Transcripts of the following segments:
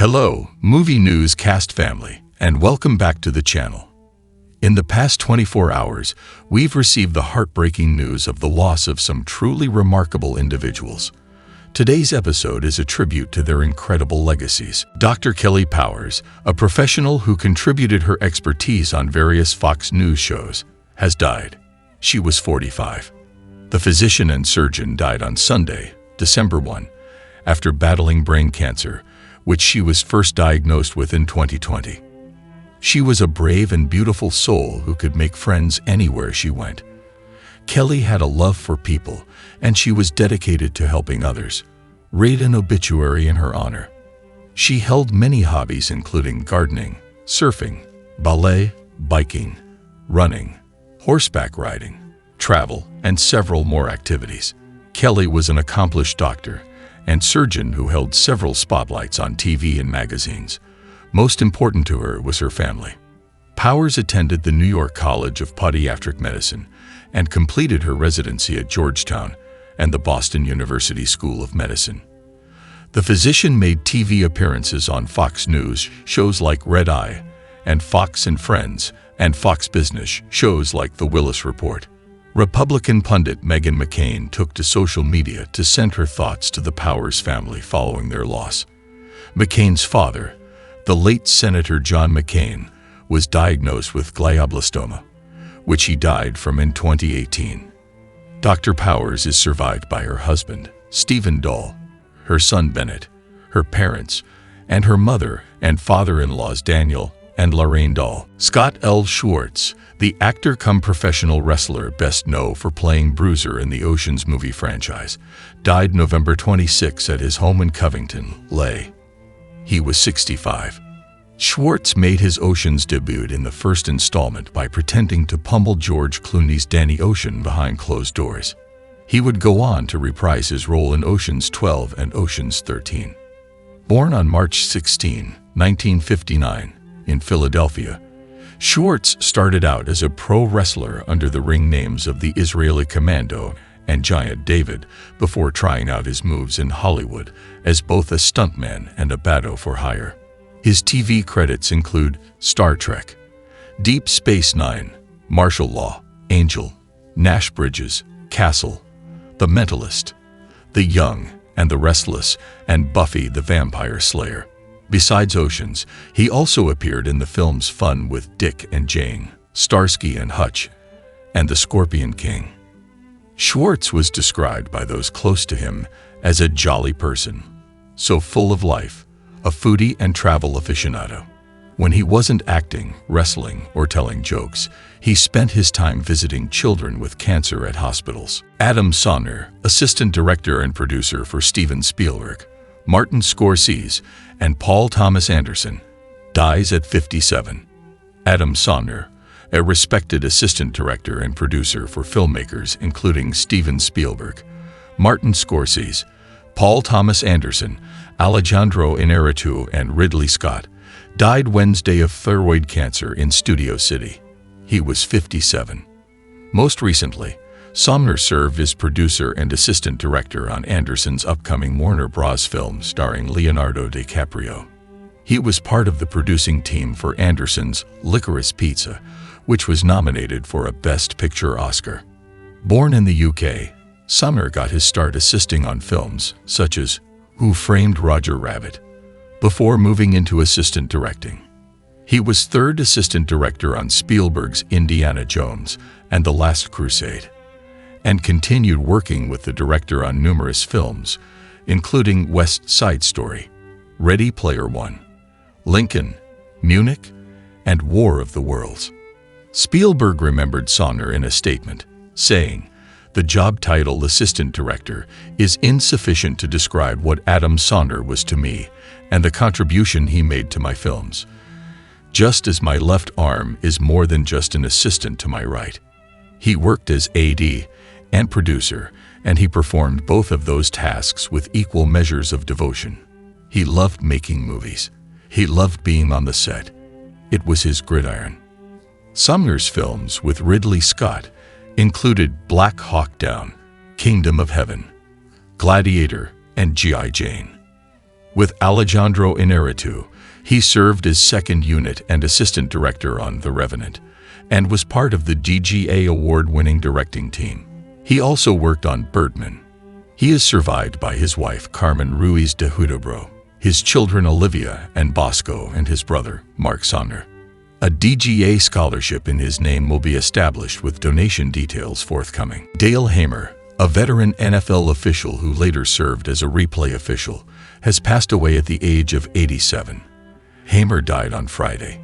Hello, Movie News Cast family, and welcome back to the channel. In the past 24 hours, we've received the heartbreaking news of the loss of some truly remarkable individuals. Today's episode is a tribute to their incredible legacies. Dr. Kelly Powers, a professional who contributed her expertise on various Fox News shows, has died. She was 45. The physician and surgeon died on Sunday, December 1, after battling brain cancer, which she was first diagnosed with in 2020. She was a brave and beautiful soul who could make friends anywhere she went. Kelly had a love for people, and she was dedicated to helping others. Read an obituary in her honor. She held many hobbies including gardening, surfing, ballet, biking, running, horseback riding, travel, and several more activities. Kelly was an accomplished doctor and surgeon who held several spotlights on TV and magazines. Most important to her was her family. Powers attended the New York College of Podiatric Medicine and completed her residency at Georgetown and the Boston University School of Medicine. The physician made TV appearances on Fox News shows like Red Eye and Fox and Friends, and Fox Business shows like The Willis Report. Republican pundit Meghan McCain took to social media to send her thoughts to the Powers family following their loss. McCain's father, the late Senator John McCain, was diagnosed with glioblastoma, which he died from in 2018. Dr. Powers is survived by her husband, Stephen Dahl, her son Bennett, her parents, and her mother and father-in-laws Daniel and Lorraine Dahl. Scott L. Schwartz, the actor-cum-professional wrestler best known for playing Bruiser in the Ocean's movie franchise, died November 26 at his home in Covington, LA. He was 65. Schwartz made his Ocean's debut in the first installment by pretending to pummel George Clooney's Danny Ocean behind closed doors. He would go on to reprise his role in Ocean's 12 and Ocean's 13. Born on March 16, 1959, in Philadelphia, Schwartz started out as a pro wrestler under the ring names of the Israeli Commando and Giant David before trying out his moves in Hollywood as both a stuntman and a battle for hire. His TV credits include Star Trek, Deep Space Nine, Martial Law, Angel, Nash Bridges, Castle, The Mentalist, The Young and the Restless, and Buffy the Vampire Slayer. Besides Oceans, he also appeared in the films Fun with Dick and Jane, Starsky and Hutch, and The Scorpion King. Schwartz was described by those close to him as a jolly person, so full of life, a foodie and travel aficionado. When he wasn't acting, wrestling, or telling jokes, he spent his time visiting children with cancer at hospitals. Adam Sandler, assistant director and producer for Steven Spielberg, Martin Scorsese, and Paul Thomas Anderson, dies at 57. Adam Sandler, a respected assistant director and producer for filmmakers including Steven Spielberg, Martin Scorsese, Paul Thomas Anderson, Alejandro Inarritu, and Ridley Scott, died Wednesday of thyroid cancer in Studio City. He was 57. Most recently, Sandler served as producer and assistant director on Anderson's upcoming Warner Bros. Film starring Leonardo DiCaprio. He was part of the producing team for Anderson's Licorice Pizza, which was nominated for a Best Picture Oscar. Born in the UK, Sandler got his start assisting on films such as Who Framed Roger Rabbit, before moving into assistant directing. He was third assistant director on Spielberg's Indiana Jones and The Last Crusade, and continued working with the director on numerous films, including West Side Story, Ready Player One, Lincoln, Munich, and War of the Worlds. Spielberg remembered Sandler in a statement, saying, "The job title assistant director is insufficient to describe what Adam Sandler was to me and the contribution he made to my films. Just as my left arm is more than just an assistant to my right." He worked as AD and producer, and he performed both of those tasks with equal measures of devotion. He loved making movies. He loved being on the set. It was his gridiron. Sandler's films with Ridley Scott included Black Hawk Down, Kingdom of Heaven, Gladiator, and G.I. Jane. With Alejandro Inarritu, he served as second unit and assistant director on The Revenant, and was part of the DGA award-winning directing team. He also worked on Birdman. He is survived by his wife Carmen Ruiz de Hudobro, his children Olivia and Bosco, and his brother Mark Somner. A DGA scholarship in his name will be established with donation details forthcoming. Dale Hamer, a veteran NFL official who later served as a replay official, has passed away at the age of 87. Hamer died on Friday.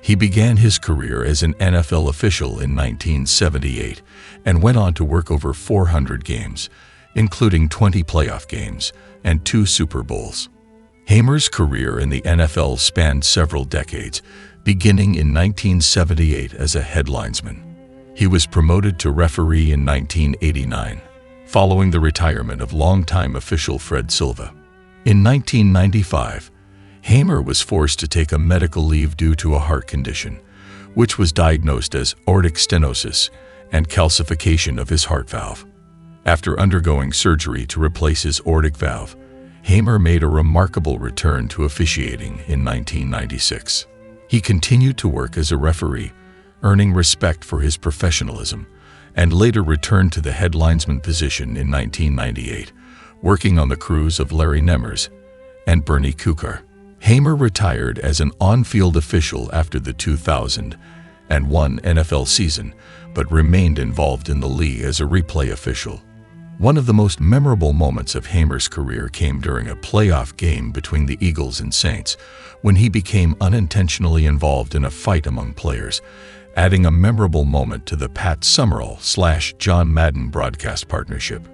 He began his career as an NFL official in 1978 and went on to work over 400 games, including 20 playoff games and 2 Super Bowls. Hamer's career in the NFL spanned several decades, beginning in 1978 as a head linesman. He was promoted to referee in 1989, following the retirement of longtime official Fred Silva. In 1995, Hamer was forced to take a medical leave due to a heart condition, which was diagnosed as aortic stenosis and calcification of his heart valve. After undergoing surgery to replace his aortic valve, Hamer made a remarkable return to officiating in 1996. He continued to work as a referee, earning respect for his professionalism, and later returned to the head linesman position in 1998, working on the crews of Larry Nemers and Bernie Kukar. Hamer retired as an on-field official after the 2001 NFL season, but remained involved in the league as a replay official. One of the most memorable moments of Hamer's career came during a playoff game between the Eagles and Saints, when he became unintentionally involved in a fight among players, adding a memorable moment to the Pat Summerall/John Madden broadcast partnership.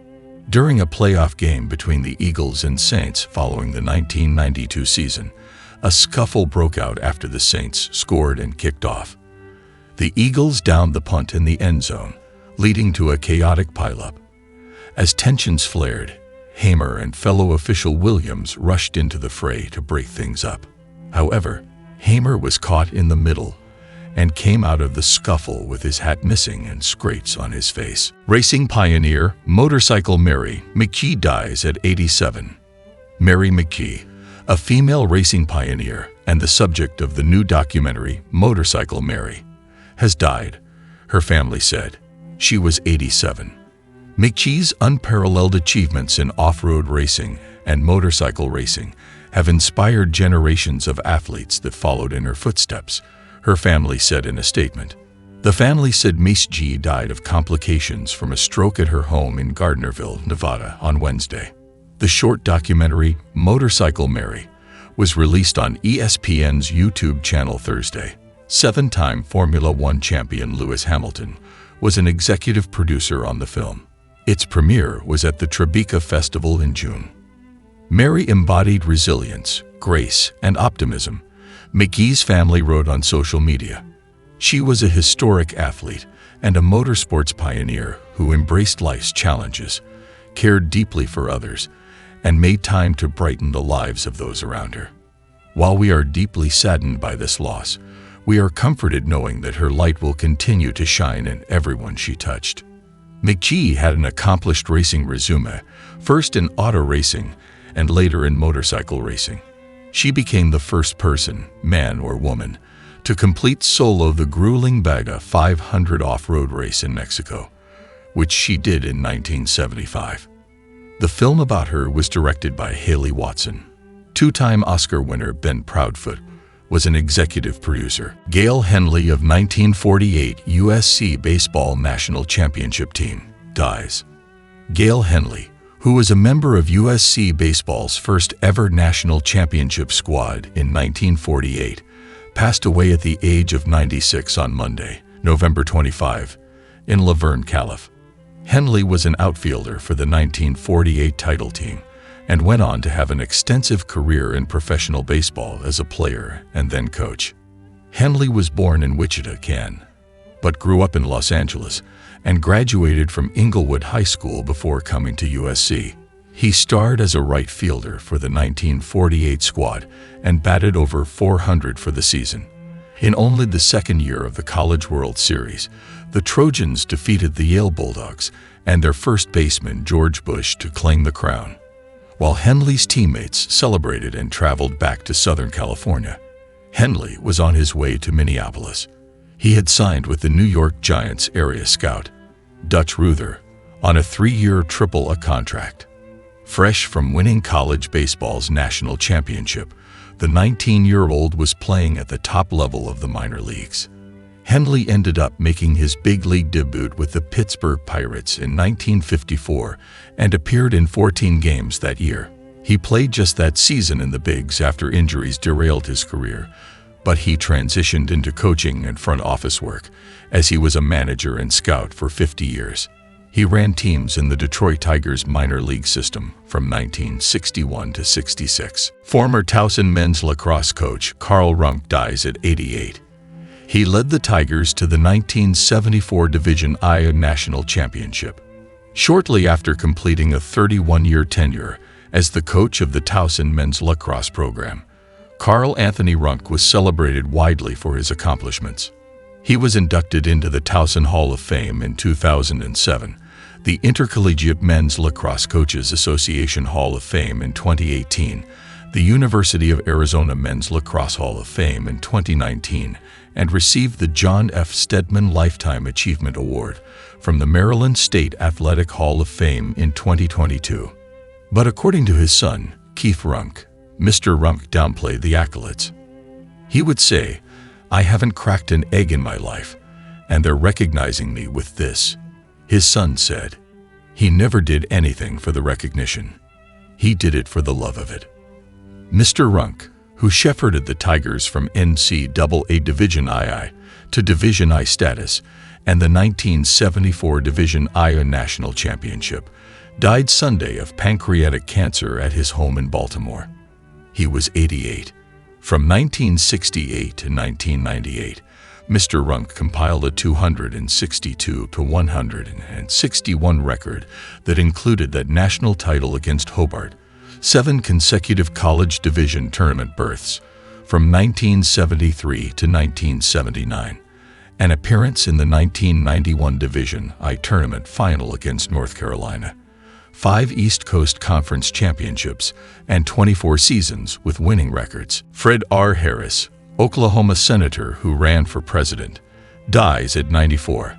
During a playoff game between the Eagles and Saints following the 1992 season, a scuffle broke out after the Saints scored and kicked off. The Eagles downed the punt in the end zone, leading to a chaotic pileup. As tensions flared, Hamer and fellow official Williams rushed into the fray to break things up. However, Hamer was caught in the middle and came out of the scuffle with his hat missing and scrapes on his face. Racing pioneer, motorcycle Mary McKee dies at 87. Mary McKee, a female racing pioneer and the subject of the new documentary Motorcycle Mary, has died, her family said. She was 87. McKee's unparalleled achievements in off-road racing and motorcycle racing have inspired generations of athletes that followed in her footsteps, her family said in a statement. The family said Miss G died of complications from a stroke at her home in Gardnerville, Nevada on Wednesday. The short documentary, Motorcycle Mary, was released on ESPN's YouTube channel Thursday. 7-time Formula One champion Lewis Hamilton was an executive producer on the film. Its premiere was at the Tribeca Festival in June. Mary embodied resilience, grace, and optimism, McKee's family wrote on social media. She was a historic athlete and a motorsports pioneer who embraced life's challenges, cared deeply for others, and made time to brighten the lives of those around her. While we are deeply saddened by this loss, we are comforted knowing that her light will continue to shine in everyone she touched. McKee had an accomplished racing resume, first in auto racing and later in motorcycle racing. She became the first person, man or woman, to complete solo the grueling Baga 500 off-road race in Mexico, which she did in 1975. The film about her was directed by Haley Watson. Two-time Oscar winner Ben Proudfoot was an executive producer. Gail Henley of 1948 USC Baseball National Championship team dies. Gail Henley, who was a member of USC Baseball's first ever national championship squad in 1948, passed away at the age of 96 on Monday, November 25, in Laverne, Calif. Henley was an outfielder for the 1948 title team and went on to have an extensive career in professional baseball as a player and then coach. Henley was born in Wichita, Kansas, but grew up in Los Angeles and graduated from Inglewood High School before coming to USC. He starred as a right fielder for the 1948 squad and batted over .400 for the season. In only the second year of the College World Series, the Trojans defeated the Yale Bulldogs and their first baseman George Bush to claim the crown. While Henley's teammates celebrated and traveled back to Southern California, Henley was on his way to Minneapolis. He had signed with the New York Giants area scout, Dutch Ruther, on a 3-year triple-A contract. Fresh from winning college baseball's national championship, the 19-year-old was playing at the top level of the minor leagues. Henley ended up making his big league debut with the Pittsburgh Pirates in 1954 and appeared in 14 games that year. He played just that season in the bigs after injuries derailed his career, but he transitioned into coaching and front office work, as he was a manager and scout for 50 years. He ran teams in the Detroit Tigers minor league system from 1961 to 66. Former Towson men's lacrosse coach Carl Runk dies at 88. He led the Tigers to the 1974 Division I National Championship. Shortly after completing a 31-year tenure as the coach of the Towson men's lacrosse program, Carl Anthony Runk was celebrated widely for his accomplishments. He was inducted into the Towson Hall of Fame in 2007, the Intercollegiate Men's Lacrosse Coaches Association Hall of Fame in 2018, the University of Arizona Men's Lacrosse Hall of Fame in 2019, and received the John F. Stedman Lifetime Achievement Award from the Maryland State Athletic Hall of Fame in 2022. But according to his son, Keith Runk, Mr. Runk downplayed the accolades. He would say, "I haven't cracked an egg in my life, and they're recognizing me with this." His son said, "He never did anything for the recognition. He did it for the love of it." Mr. Runk, who shepherded the Tigers from NCAA Division II to Division I status and the 1974 Division I National Championship, died Sunday of pancreatic cancer at his home in Baltimore. He was 88. From 1968 to 1998, Mr. Runk compiled a 262 to 161 record that included that national title against Hobart, 7 consecutive college division tournament berths from 1973 to 1979, an appearance in the 1991 Division I tournament final against North Carolina, 5 East Coast Conference championships, and 24 seasons with winning records. Fred R. Harris, Oklahoma senator who ran for president, dies at 94.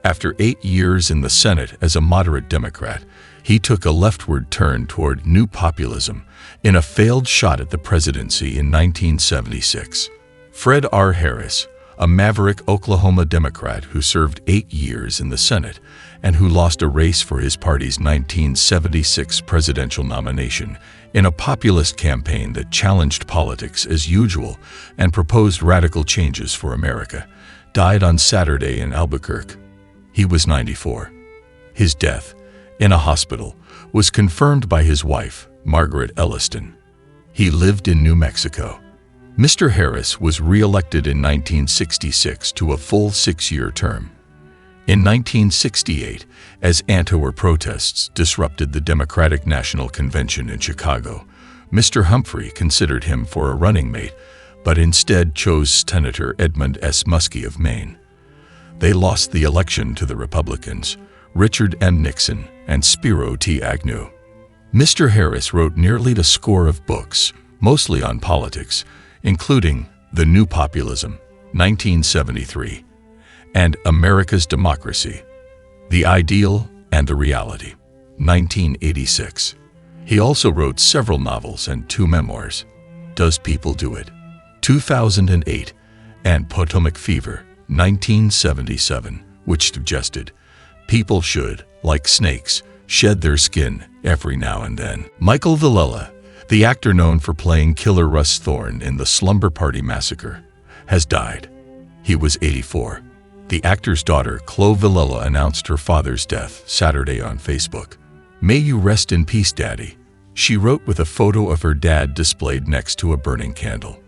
After 8 years in the Senate as a moderate Democrat, he took a leftward turn toward new populism in a failed shot at the presidency in 1976. Fred R. Harris, a maverick Oklahoma Democrat who served 8 years in the Senate and who lost a race for his party's 1976 presidential nomination in a populist campaign that challenged politics as usual and proposed radical changes for America, died on Saturday in Albuquerque. He was 94. His death, in a hospital, was confirmed by his wife, Margaret Elliston. He lived in New Mexico. Mr. Harris was re-elected in 1966 to a full 6-year term. In 1968, as anti-war protests disrupted the Democratic National Convention in Chicago, Mr. Humphrey considered him for a running mate, but instead chose Senator Edmund S. Muskie of Maine. They lost the election to the Republicans, Richard M. Nixon and Spiro T. Agnew. Mr. Harris wrote nearly a score of books, mostly on politics, including The New Populism, 1973, and America's Democracy, The Ideal and the Reality, 1986. He also wrote several novels and 2 memoirs, Does People Do It?, 2008, and Potomac Fever, 1977, which suggested people should, like snakes, shed their skin every now and then. Michael Villela, the actor known for playing Killer Russ Thorne in the Slumber Party Massacre, has died. He was 84. The actor's daughter, Chloe Villela, announced her father's death Saturday on Facebook. "May you rest in peace, Daddy," she wrote with a photo of her dad displayed next to a burning candle.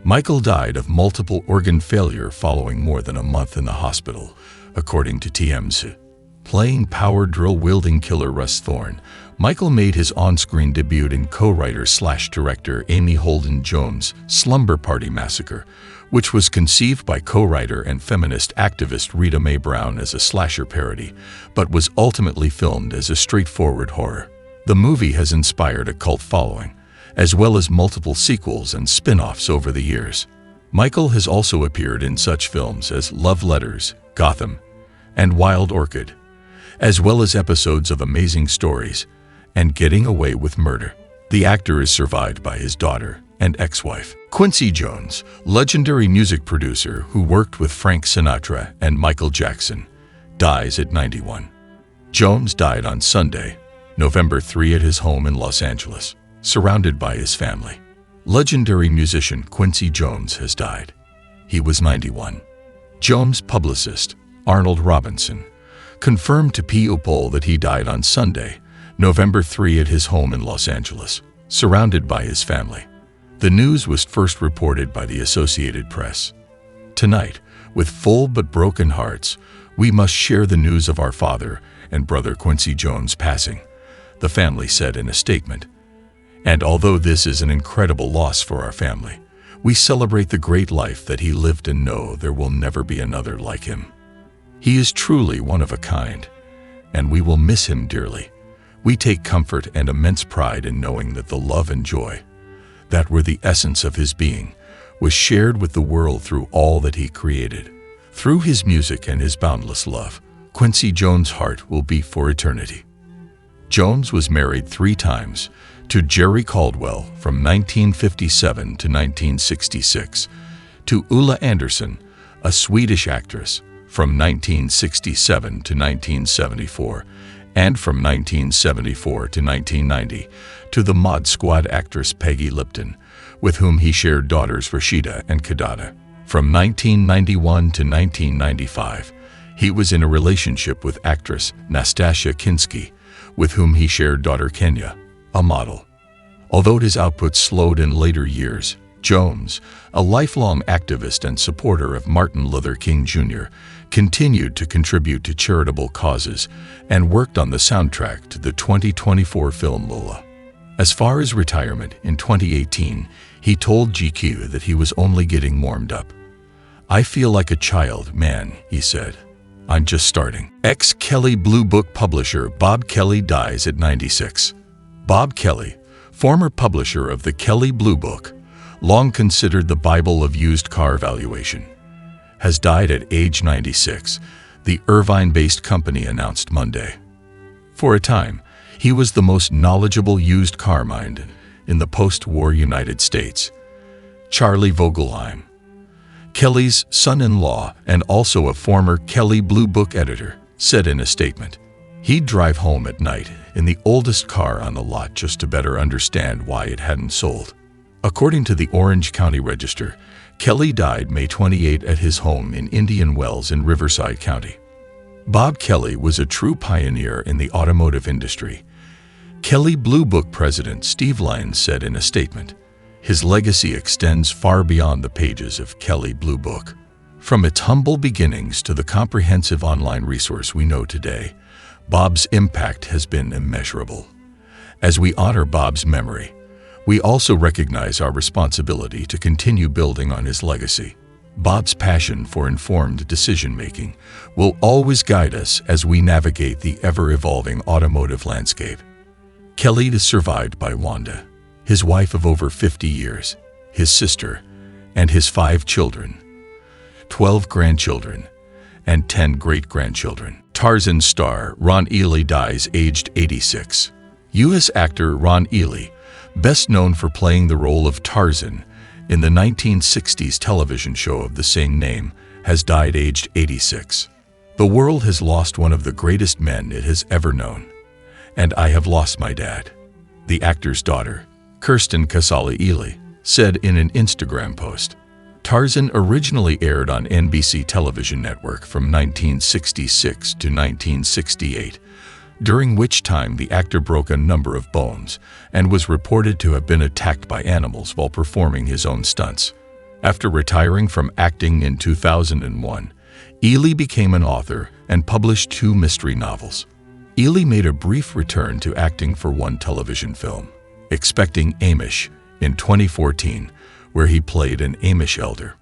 Michael died of multiple organ failure following more than a month in the hospital, according to TMZ. Playing power drill-wielding Killer Russ Thorne, Michael made his on-screen debut in co-writer/director Amy Holden Jones' Slumber Party Massacre, which was conceived by co-writer and feminist activist Rita Mae Brown as a slasher parody, but was ultimately filmed as a straightforward horror. The movie has inspired a cult following, as well as multiple sequels and spin-offs over the years. Michael has also appeared in such films as Love Letters, Gotham, and Wild Orchid, as well as episodes of Amazing Stories and Getting Away with Murder. The actor is survived by his daughter and ex-wife. Quincy Jones, legendary music producer who worked with Frank Sinatra and Michael Jackson, dies at 91. Jones died on Sunday, November 3 at his home in Los Angeles, surrounded by his family. Legendary musician Quincy Jones has died. He was 91. Jones' publicist, Arnold Robinson, confirmed to People that he died on Sunday, November 3 at his home in Los Angeles, surrounded by his family. The news was first reported by the Associated Press. Tonight, with full but broken hearts, we must share the news of our father and brother Quincy Jones' passing, the family said in a statement. And although this is an incredible loss for our family, we celebrate the great life that he lived and know there will never be another like him. He is truly one of a kind, and we will miss him dearly. We take comfort and immense pride in knowing that the love and joy that were the essence of his being was shared with the world through all that he created. Through his music and his boundless love, Quincy Jones' heart will beat for eternity. Jones was married 3 times, to Jerry Caldwell from 1957 to 1966, to Ulla Andersson, a Swedish actress, from 1967 to 1974, and from 1974 to 1990, to the Mod Squad actress Peggy Lipton, with whom he shared daughters Rashida and Kadada. From 1991 to 1995, he was in a relationship with actress Nastasia Kinski, with whom he shared daughter Kenya, a model. Although his output slowed in later years, Jones, a lifelong activist and supporter of Martin Luther King Jr., continued to contribute to charitable causes and worked on the soundtrack to the 2024 film Lola. As far as retirement, in 2018, he told GQ that he was only getting warmed up. "I feel like a child, man," he said. "I'm just starting." Ex-Kelley Blue Book publisher Bob Kelley dies at 96. Bob Kelley, former publisher of the Kelley Blue Book, long considered the Bible of used car valuation, has died at age 96, the Irvine-based company announced Monday. For a time, he was the most knowledgeable used car mind in the post-war United States. Charlie Vogelheim, Kelley's son-in-law and also a former Kelley Blue Book editor, said in a statement, he'd drive home at night in the oldest car on the lot just to better understand why it hadn't sold. According to the Orange County Register, Kelley died May 28 at his home in Indian Wells in Riverside County. Bob Kelley was a true pioneer in the automotive industry. Kelley Blue Book president Steve Lyons said in a statement, his legacy extends far beyond the pages of Kelley Blue Book. From its humble beginnings to the comprehensive online resource we know today, Bob's impact has been immeasurable. As we honor Bob's memory, we also recognize our responsibility to continue building on his legacy. Bob's passion for informed decision-making will always guide us as we navigate the ever-evolving automotive landscape. Kelley is survived by Wanda, his wife of over 50 years, his sister, and his 5 children, 12 grandchildren, and 10 great-grandchildren. Tarzan star Ron Ely dies aged 86. U.S. actor Ron Ely, best known for playing the role of Tarzan in the 1960s television show of the same name, has died aged 86. The world has lost one of the greatest men it has ever known. And I have lost my dad. The actor's daughter, Kirsten Casale Ely, said in an Instagram post. Tarzan originally aired on NBC television network from 1966 to 1968, during which time the actor broke a number of bones and was reported to have been attacked by animals while performing his own stunts. After retiring from acting in 2001, Ely became an author and published 2 mystery novels. Ely made a brief return to acting for one television film, Expecting Amish, in 2014, where he played an Amish elder.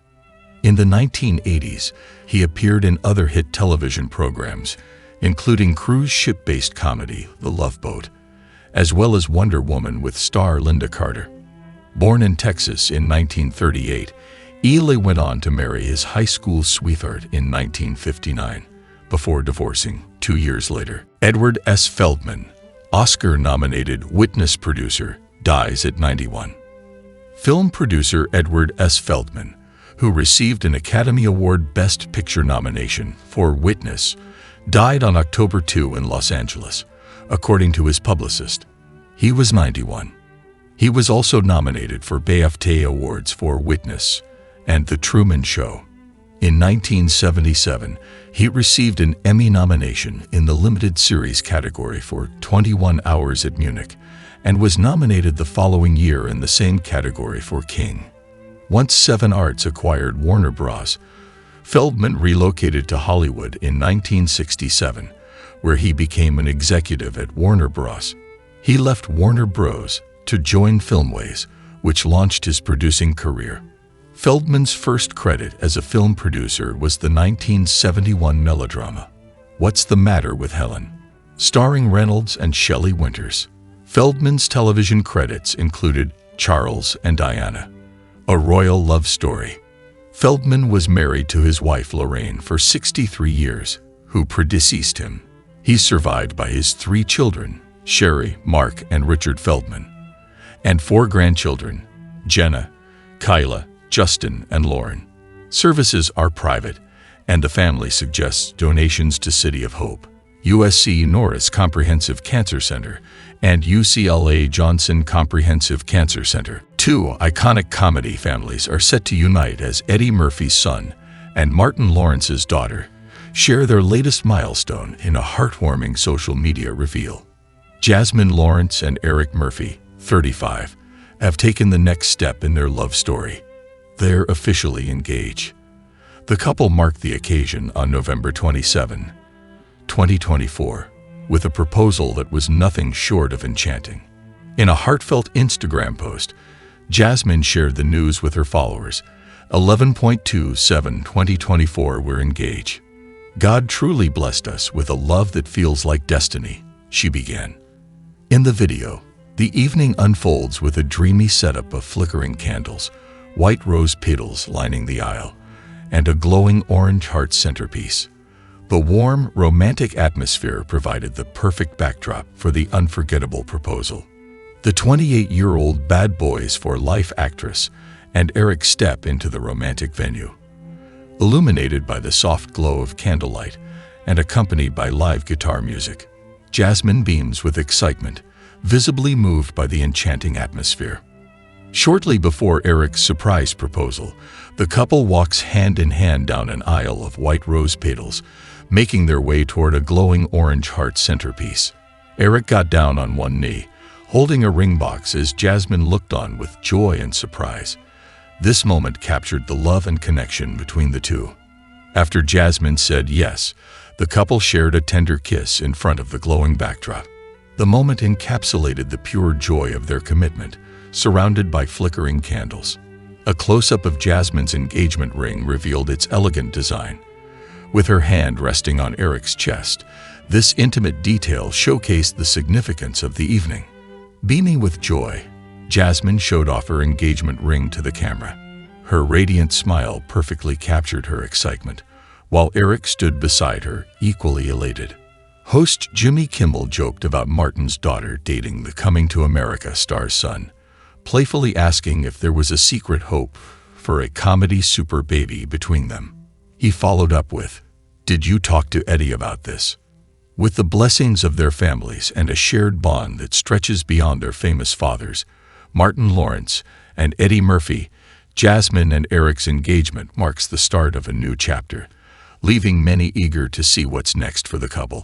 In the 1980s, he appeared in other hit television programs, including cruise ship-based comedy The Love Boat as well as Wonder Woman with star Linda Carter. Born in Texas in 1938, Ely went on to marry his high school sweetheart in 1959, before divorcing 2 years later. Edward S. Feldman, Oscar-nominated witness producer, dies at 91. Film producer Edward S. Feldman, who received an Academy Award Best Picture nomination for Witness, died on October 2 in Los Angeles, according to his publicist. He was 91. He was also nominated for BAFTA Awards for Witness and The Truman Show. In 1977, he received an Emmy nomination in the limited series category for 21 Hours at Munich and was nominated the following year in the same category for King. Once Seven Arts acquired Warner Bros., Feldman relocated to Hollywood in 1967, where he became an executive at Warner Bros. He left Warner Bros. To join Filmways, which launched his producing career. Feldman's first credit as a film producer was the 1971 melodrama, What's the Matter with Helen?, starring Reynolds and Shelley Winters. Feldman's television credits included Charles and Diana, a royal love story. Feldman was married to his wife Lorraine for 63 years, who predeceased him. He's survived by his 3 children, Sherry, Mark, and Richard Feldman, and 4 grandchildren, Jenna, Kyla, Justin, and Lauren. Services are private, and the family suggests donations to City of Hope, USC Norris Comprehensive Cancer Center, and UCLA Johnson Comprehensive Cancer Center. 2 iconic comedy families are set to unite as Eddie Murphy's son and Martin Lawrence's daughter share their latest milestone in a heartwarming social media reveal. Jasmine Lawrence and Eric Murphy, 35, have taken the next step in their love story. They're officially engaged. The couple marked the occasion on November 27, 2024, with a proposal that was nothing short of enchanting. In a heartfelt Instagram post, Jasmine shared the news with her followers. 11.27/2024, we're engaged. God truly blessed us with a love that feels like destiny, she began. In the video, the evening unfolds with a dreamy setup of flickering candles, white rose petals lining the aisle, and a glowing orange heart centerpiece. The warm, romantic atmosphere provided the perfect backdrop for the unforgettable proposal. The 28-year-old Bad Boys for Life actress and Eric step into the romantic venue. Illuminated by the soft glow of candlelight and accompanied by live guitar music, Jasmine beams with excitement, visibly moved by the enchanting atmosphere. Shortly before Eric's surprise proposal, the couple walks hand in hand down an aisle of white rose petals, making their way toward a glowing orange heart centerpiece. Eric got down on one knee, holding a ring box as Jasmine looked on with joy and surprise. This moment captured the love and connection between the two. After Jasmine said yes, the couple shared a tender kiss in front of the glowing backdrop. The moment encapsulated the pure joy of their commitment, surrounded by flickering candles. A close-up of Jasmine's engagement ring revealed its elegant design. With her hand resting on Eric's chest, this intimate detail showcased the significance of the evening. Beaming with joy, Jasmine showed off her engagement ring to the camera. Her radiant smile perfectly captured her excitement, while Eric stood beside her, equally elated. Host Jimmy Kimmel joked about Martin's daughter dating the Coming to America star's son, playfully asking if there was a secret hope for a comedy super baby between them. He followed up with, "Did you talk to Eddie about this?" With the blessings of their families and a shared bond that stretches beyond their famous fathers, Martin Lawrence and Eddie Murphy, Jasmine and Eric's engagement marks the start of a new chapter, leaving many eager to see what's next for the couple.